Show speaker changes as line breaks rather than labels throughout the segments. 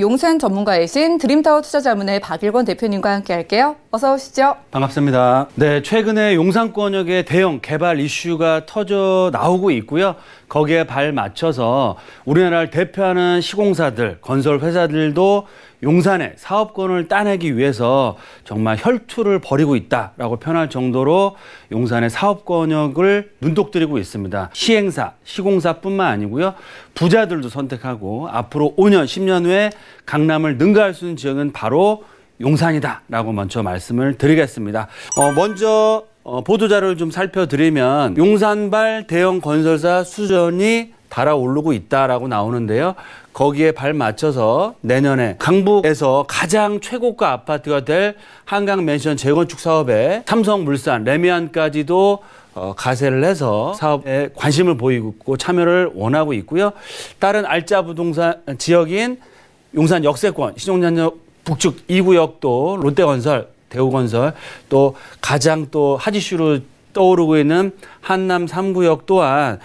용산 전문가이신 드림타워 투자자문의 박일권 대표님과 함께 할게요. 어서 오시죠.
반갑습니다. 네, 최근에 용산권역에 대형 개발 이슈가 터져 나오고 있고요. 거기에 발맞춰서 우리나라를 대표하는 시공사들, 건설 회사들도 용산의 사업권을 따내기 위해서 정말 혈투를 벌이고 있다라고 표현할 정도로 용산의 사업권역을 눈독 들이고 있습니다. 시행사, 시공사뿐만 아니고요. 부자들도 선택하고 앞으로 5년, 10년 후에 강남을 능가할 수 있는 지역은 바로 용산이다라고 먼저 말씀을 드리겠습니다. 먼저 보도자료를 좀 살펴드리면 용산발 대형 건설사 수준이 달아오르고 있다라고 나오는데요. 거기에 발맞춰서 내년에 강북에서 가장 최고가 아파트가 될 한강맨션 재건축 사업에 삼성물산, 레미안까지도 가세를 해서 사업에 관심을 보이고 있고 참여를 원하고 있고요. 다른 알짜 부동산 지역인 용산 역세권, 신용산역 북측 2구역도 롯데건설, 대우건설, 또 가장 또 핫이슈로 떠오르고 있는 한남 3구역 또한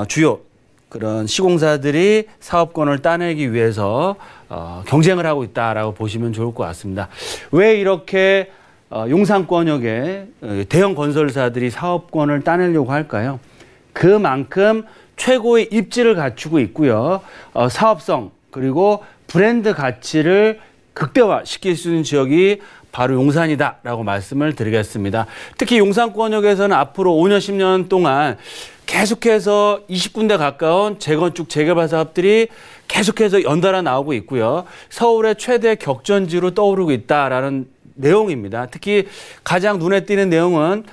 주요 그런 시공사들이 사업권을 따내기 위해서 경쟁을 하고 있다라고 보시면 좋을 것 같습니다. 왜 이렇게 용산권역에 대형 건설사들이 사업권을 따내려고 할까요? 그만큼 최고의 입지를 갖추고 있고요. 사업성 그리고 브랜드 가치를 극대화시킬 수 있는 지역이 바로 용산이다라고 말씀을 드리겠습니다. 특히 용산권역에서는 앞으로 5년, 10년 동안 계속해서 20군데 가까운 재건축, 재개발 사업들이 계속해서 연달아 나오고 있고요. 서울의 최대 격전지로 떠오르고 있다라는 내용입니다. 특히 가장 눈에 띄는 내용은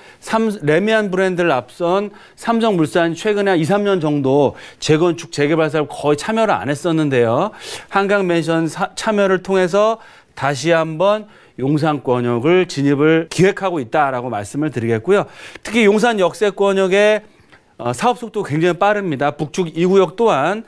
레미안 브랜드를 앞선 삼성물산이 최근에 한 2, 3년 정도 재건축, 재개발 사업 거의 참여를 안 했었는데요. 한강맨션 참여를 통해서 다시 한번 용산권역을 진입을 기획하고 있다라고 말씀을 드리겠고요. 특히 용산 역세권역의 사업 속도가 굉장히 빠릅니다. 북측 2구역 또한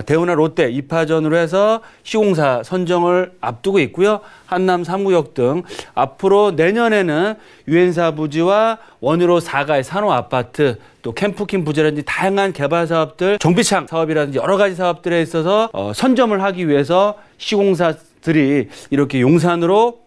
대우나 롯데 2파전으로 해서 시공사 선정을 앞두고 있고요. 한남 3구역 등 앞으로 내년에는 유엔사 부지와 원유로 4가의 산호아파트 또 캠프킨 부지라든지 다양한 개발 사업들, 정비창 사업이라든지 여러 가지 사업들에 있어서 선점을 하기 위해서 시공사들이 이렇게 용산으로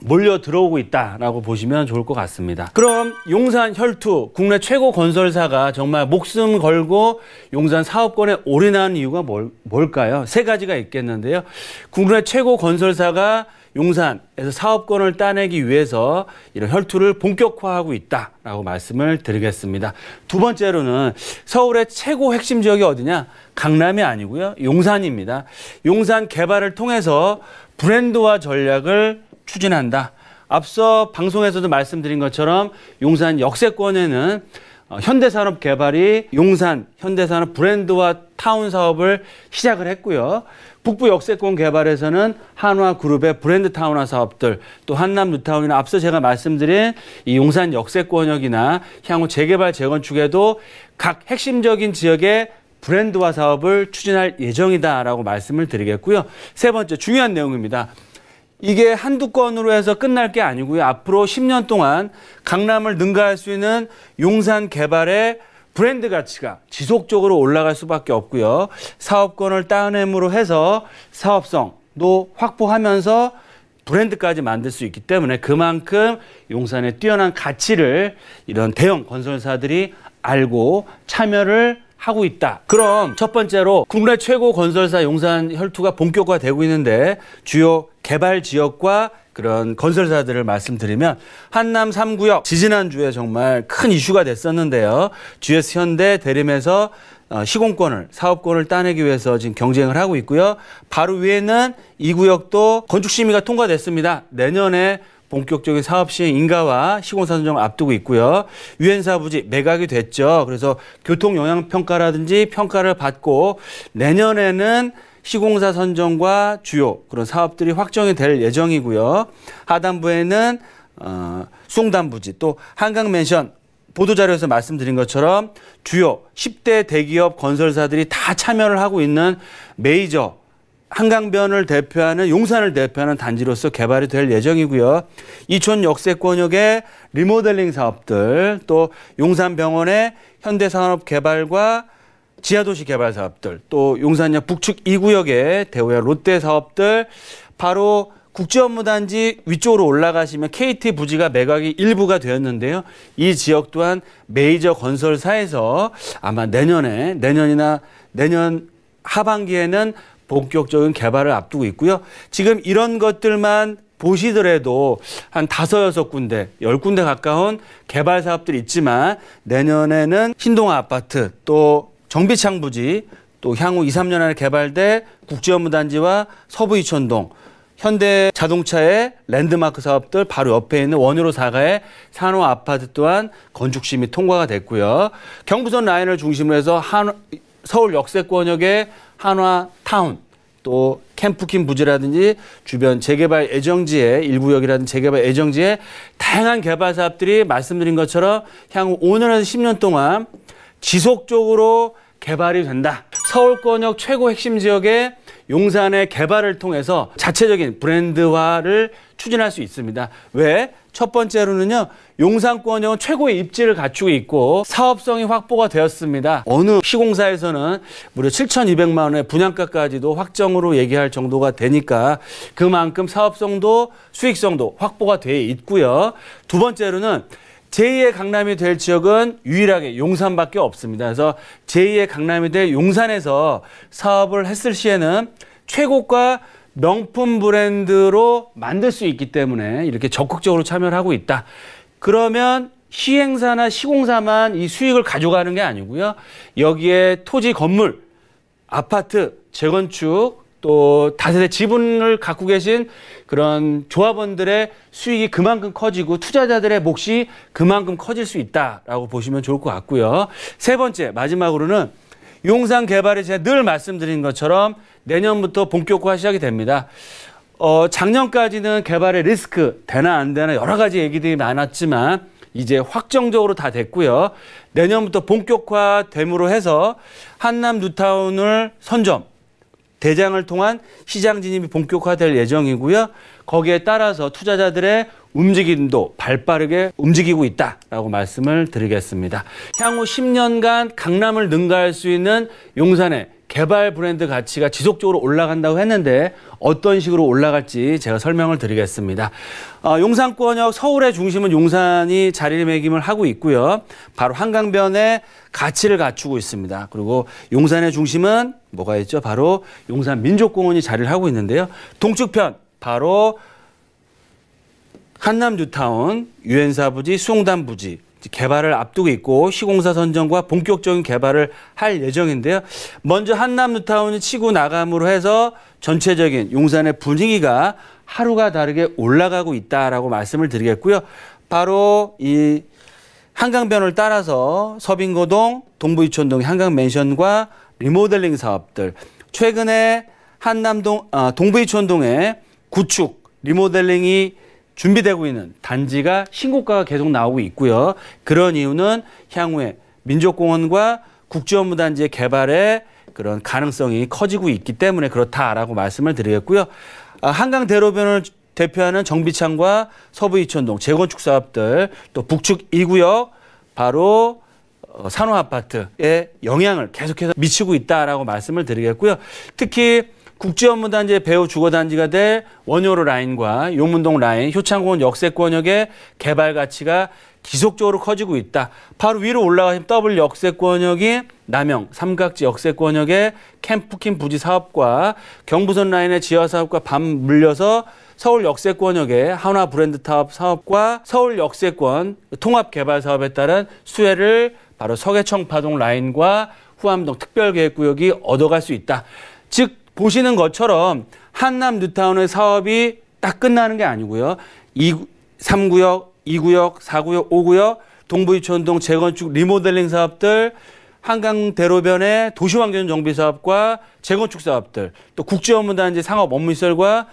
몰려 들어오고 있다라고 보시면 좋을 것 같습니다. 그럼 용산 혈투, 국내 최고 건설사가 정말 목숨 걸고 용산 사업권에 올인하는 이유가 뭘까요? 세 가지가 있겠는데요. 국내 최고 건설사가 용산에서 사업권을 따내기 위해서 이런 혈투를 본격화하고 있다라고 말씀을 드리겠습니다. 두 번째로는 서울의 최고 핵심 지역이 어디냐? 강남이 아니고요. 용산입니다. 용산 개발을 통해서 브랜드화 전략을 추진한다. 앞서 방송에서도 말씀드린 것처럼 용산 역세권에는 현대산업개발이 용산 현대산업 브랜드화 타운 사업을 시작을 했고요. 북부 역세권 개발에서는 한화그룹의 브랜드 타운화 사업들, 또 한남 뉴타운이나 앞서 제가 말씀드린 이 용산 역세권역이나 향후 재개발 재건축에도 각 핵심적인 지역의 브랜드화 사업을 추진할 예정이다라고 말씀을 드리겠고요. 세 번째 중요한 내용입니다. 이게 한두 건으로 해서 끝날 게 아니고요. 앞으로 10년 동안 강남을 능가할 수 있는 용산 개발의 브랜드 가치가 지속적으로 올라갈 수밖에 없고요. 사업권을 따냄으로 해서 사업성도 확보하면서 브랜드까지 만들 수 있기 때문에 그만큼 용산의 뛰어난 가치를 이런 대형 건설사들이 알고 참여를 하고 있다. 그럼 첫 번째로 국내 최고 건설사 용산 혈투가 본격화되고 있는데 주요 개발 지역과 그런 건설사들을 말씀드리면 한남 3구역 지지난주에 정말 큰 이슈가 됐었는데요. GS 현대 대림에서 시공권을 사업권을 따내기 위해서 지금 경쟁을 하고 있고요. 바로 위에는 2구역도 건축 심의가 통과됐습니다. 내년에 본격적인 사업 시행 인가와 시공사 선정을 앞두고 있고요. 유엔사 부지 매각이 됐죠. 그래서 교통 영향 평가라든지 평가를 받고 내년에는 시공사 선정과 주요 그런 사업들이 확정이 될 예정이고요. 하단부에는 수송단 부지 또 한강맨션 보도자료에서 말씀드린 것처럼 주요 10대 대기업 건설사들이 다 참여를 하고 있는 메이저 한강변을 대표하는 용산을 대표하는 단지로서 개발이 될 예정이고요. 이촌 역세권역의 리모델링 사업들 또 용산병원의 현대산업개발과 지하도시 개발 사업들, 또 용산역 북측 2구역의 대우야 롯데 사업들, 바로 국제업무단지 위쪽으로 올라가시면 KT 부지가 매각이 일부가 되었는데요. 이 지역 또한 메이저 건설사에서 아마 내년이나 내년 하반기에는 본격적인 개발을 앞두고 있고요. 지금 이런 것들만 보시더라도 한 5, 6군데, 10군데 가까운 개발 사업들이 있지만 내년에는 신동아 아파트, 또 정비창 부지, 또 향후 2, 3년 안에 개발될 국제업무단지와 서부 이촌동, 현대 자동차의 랜드마크 사업들 바로 옆에 있는 원효로 4가의 산호 아파트 또한 건축 심의 통과가 됐고요. 경부선 라인을 중심으로 해서 서울 역세권역의 한화타운, 또 캠프킨 부지라든지 주변 재개발 예정지의 일구역이라든지 재개발 예정지의 다양한 개발 사업들이 말씀드린 것처럼 향후 5년에서 10년 동안 지속적으로 개발이 된다. 서울권역 최고 핵심 지역의 용산의 개발을 통해서 자체적인 브랜드화를 추진할 수 있습니다. 왜? 첫 번째로는요, 용산권역은 최고의 입지를 갖추고 있고 사업성이 확보가 되었습니다. 어느 시공사에서는 무려 7,200만 원의 분양가까지도 확정으로 얘기할 정도가 되니까 그만큼 사업성도 수익성도 확보가 돼 있고요. 두 번째로는 제2의 강남이 될 지역은 유일하게 용산밖에 없습니다. 그래서 제2의 강남이 될 용산에서 사업을 했을 시에는 최고가 명품 브랜드로 만들 수 있기 때문에 이렇게 적극적으로 참여를 하고 있다. 그러면 시행사나 시공사만 이 수익을 가져가는 게 아니고요. 여기에 토지, 건물, 아파트, 재건축, 또 다세대 지분을 갖고 계신 그런 조합원들의 수익이 그만큼 커지고 투자자들의 몫이 그만큼 커질 수 있다라고 보시면 좋을 것 같고요. 세 번째, 마지막으로는 용산 개발이 제가 늘 말씀드린 것처럼 내년부터 본격화 시작이 됩니다. 작년까지는 개발의 리스크 되나 안 되나 여러 가지 얘기들이 많았지만 이제 확정적으로 다 됐고요. 내년부터 본격화됨으로 해서 한남 뉴타운을 선점, 대장을 통한 시장 진입이 본격화될 예정이고요. 거기에 따라서 투자자들의 움직임도 발빠르게 움직이고 있다라고 말씀을 드리겠습니다. 향후 10년간 강남을 능가할 수 있는 용산의 개발 브랜드 가치가 지속적으로 올라간다고 했는데 어떤 식으로 올라갈지 제가 설명을 드리겠습니다. 용산권역 서울의 중심은 용산이 자리매김을 하고 있고요. 바로 한강변에 가치를 갖추고 있습니다. 그리고 용산의 중심은 뭐가 있죠? 바로 용산 민족공원이 자리를 하고 있는데요. 동측편 바로 한남 뉴타운, 유엔사 부지, 수용단 부지 개발을 앞두고 있고 시공사 선정과 본격적인 개발을 할 예정인데요. 먼저 한남 뉴타운이 치고 나감으로 해서 전체적인 용산의 분위기가 하루가 다르게 올라가고 있다라고 말씀을 드리겠고요. 바로 이 한강변을 따라서 서빙고동, 동부이촌동 한강맨션과 리모델링 사업들, 최근에 동부이촌동의 구축 리모델링이 준비되고 있는 단지가 신고가가 계속 나오고 있고요. 그런 이유는 향후에 민족공원과 국제업무단지의 개발에 그런 가능성이 커지고 있기 때문에 그렇다라고 말씀을 드리겠고요. 한강 대로변을 대표하는 정비창과 서부 이촌동 재건축 사업들, 또 북측 2구역 바로 산호 아파트에 영향을 계속해서 미치고 있다라고 말씀을 드리겠고요. 특히 국제업무단지의 배후 주거단지가 될 원효로 라인과 용문동 라인, 효창공원 역세권역의 개발 가치가 지속적으로 커지고 있다. 바로 위로 올라가시면 더블 역세권역이 남영 삼각지 역세권역의 캠프킨 부지 사업과 경부선 라인의 지하 사업과 맞물려서 서울 역세권역의 한화 브랜드 타업 사업과 서울 역세권 통합 개발 사업에 따른 수혜를 바로 서계청파동 라인과 후암동 특별계획구역이 얻어갈 수 있다. 즉 보시는 것처럼 한남 뉴타운의 사업이 딱 끝나는 게 아니고요. 3구역, 2구역, 4구역, 5구역, 동부이촌동 재건축 리모델링 사업들, 한강 대로변의 도시환경 정비 사업과 재건축 사업들, 또 국제업무단지 상업 업무시설과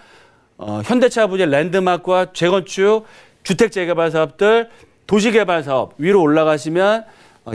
현대차 부지 랜드마크와 재건축, 주택 재개발 사업들, 도시개발 사업 위로 올라가시면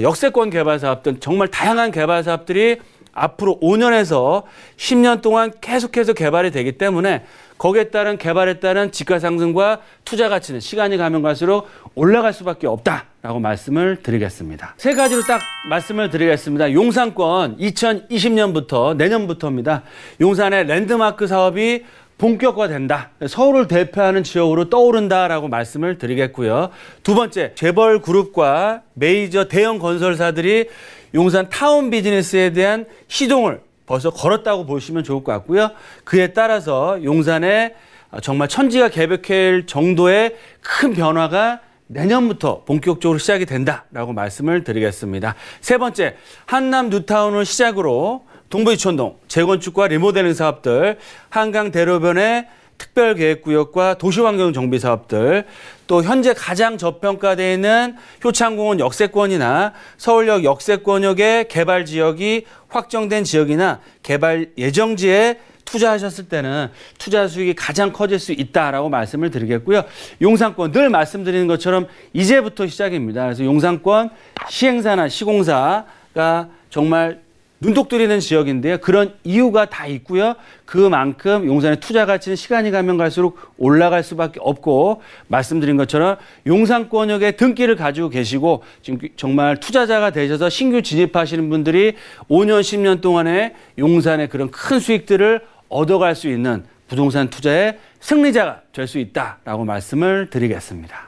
역세권 개발 사업 등 정말 다양한 개발 사업들이 앞으로 5년에서 10년 동안 계속해서 개발이 되기 때문에 거기에 따른 개발에 따른 지가 상승과 투자 가치는 시간이 가면 갈수록 올라갈 수밖에 없다라고 말씀을 드리겠습니다. 세 가지로 딱 말씀을 드리겠습니다. 용산권 2020년부터 내년부터입니다. 용산의 랜드마크 사업이 본격화된다. 서울을 대표하는 지역으로 떠오른다라고 말씀을 드리겠고요. 두 번째, 재벌 그룹과 메이저 대형 건설사들이 용산 타운 비즈니스에 대한 시동을 벌써 걸었다고 보시면 좋을 것 같고요. 그에 따라서 용산에 정말 천지가 개벽할 정도의 큰 변화가 내년부터 본격적으로 시작이 된다라고 말씀을 드리겠습니다. 세 번째, 한남 뉴타운을 시작으로 동부이촌동 재건축과 리모델링 사업들, 한강 대로변의 특별계획구역과 도시환경 정비 사업들, 또 현재 가장 저평가되어 있는 효창공원 역세권이나 서울역 역세권역의 개발 지역이 확정된 지역이나 개발 예정지에 투자하셨을 때는 투자 수익이 가장 커질 수 있다라고 말씀을 드리겠고요. 용산권 늘 말씀드리는 것처럼 이제부터 시작입니다. 그래서 용산권 시행사나 시공사가 정말 눈독 들이는 지역인데요. 그런 이유가 다 있고요. 그만큼 용산의 투자 가치는 시간이 가면 갈수록 올라갈 수밖에 없고 말씀드린 것처럼 용산권역의 등기를 가지고 계시고 지금 정말 투자자가 되셔서 신규 진입하시는 분들이 5년, 10년 동안에 용산의 그런 큰 수익들을 얻어갈 수 있는 부동산 투자의 승리자가 될 수 있다라고 말씀을 드리겠습니다.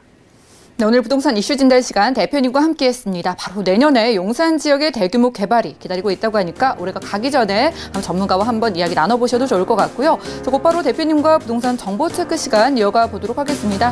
네, 오늘 부동산 이슈 진단 시간 대표님과 함께했습니다. 바로 내년에 용산 지역의 대규모 개발이 기다리고 있다고 하니까 올해가 가기 전에 전문가와 한번 이야기 나눠보셔도 좋을 것 같고요. 저 곧바로 대표님과 부동산 정보 체크 시간 이어가 보도록 하겠습니다.